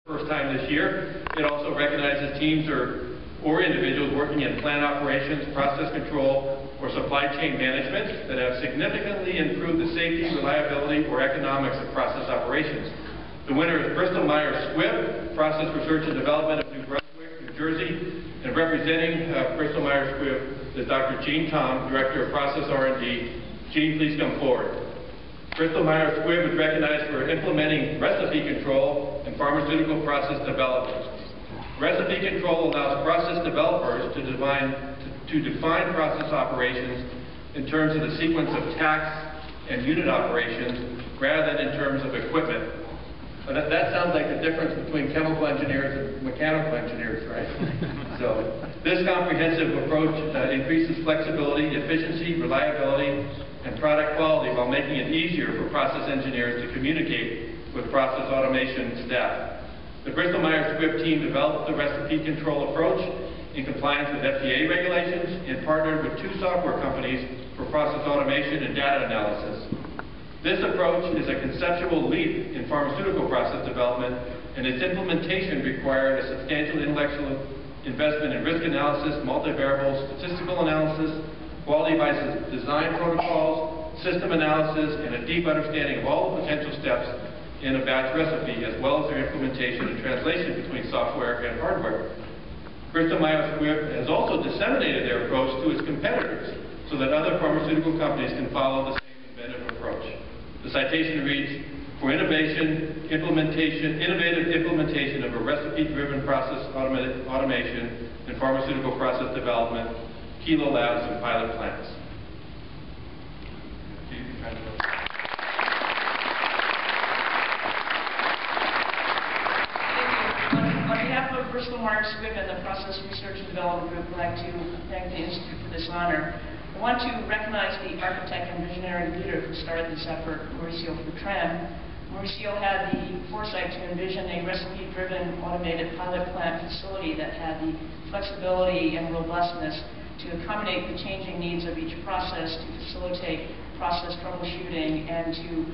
First time this year. It also recognizes teams or individuals working in plant operations, process control, or supply chain management that have significantly improved the safety, reliability, or economics of process operations. The winner is Bristol-Myers Squibb, Process Research and Development of New Brunswick, New Jersey, and representing Bristol-Myers Squibb is Dr. Jean Tom, Director of Process R&D. Jean, please come forward. Bristol-Myers Squibb is recognized for implementing recipe control in pharmaceutical process development. Recipe control allows process developers to define process operations in terms of the sequence of tasks and unit operations rather than in terms of equipment. But that sounds like the difference between chemical engineers and mechanical engineers, right? So this comprehensive approach increases flexibility, efficiency, reliability, and product quality while making it easier for process engineers to communicate with process automation staff. The Bristol-Myers Squibb team developed the recipe control approach in compliance with FDA regulations and partnered with 2 software companies for process automation and data analysis. This approach is a conceptual leap in pharmaceutical process development, and its implementation required a substantial intellectual investment in risk analysis, multivariable statistical analysis, quality by design protocols, system analysis, and a deep understanding of all the potential steps in a batch recipe, as well as their implementation and translation between software and hardware. Bristol-Myers Squibb has also disseminated their approach to its competitors so that other pharmaceutical companies can follow the same inventive approach. The citation reads, for innovative implementation of a recipe-driven process automation in pharmaceutical process development, Kilo Labs and pilot plants. On behalf of Bristol-Myers Squibb and the Process Research and Development Group, I'd like to thank the Institute for this honor. I want to recognize the architect and visionary leader who started this effort, Mauricio Fortran. Mauricio had the foresight to envision a recipe-driven automated pilot plant facility that had the flexibility and robustness to accommodate the changing needs of each process, to facilitate process troubleshooting, and to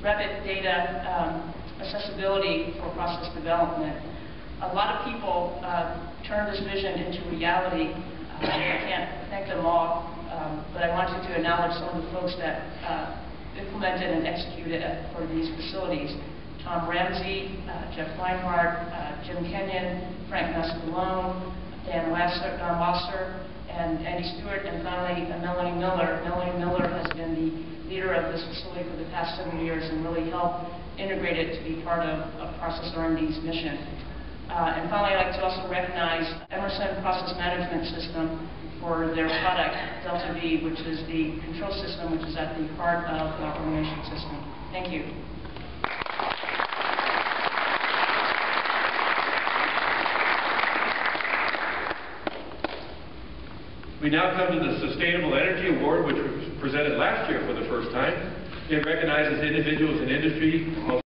rapid data accessibility for process development. A lot of people turned this vision into reality. I can't thank them all, but I wanted to acknowledge some of the folks that implemented and executed for these facilities. Tom Ramsey, Jeff Reinhardt, Jim Kenyon, Frank Mascalone, Dan Wasser, and Andy Stewart, and finally Melanie Miller. Melanie Miller has been the leader of this facility for the past 7 years and really helped integrate it to be part of Process R&D's mission. And finally, I'd like to also recognize Emerson Process Management System for their product, Delta V, which is the control system which is at the heart of the automation system. Thank you. We now come to the Sustainable Energy Award, which was presented last year for the first time. It recognizes individuals in industry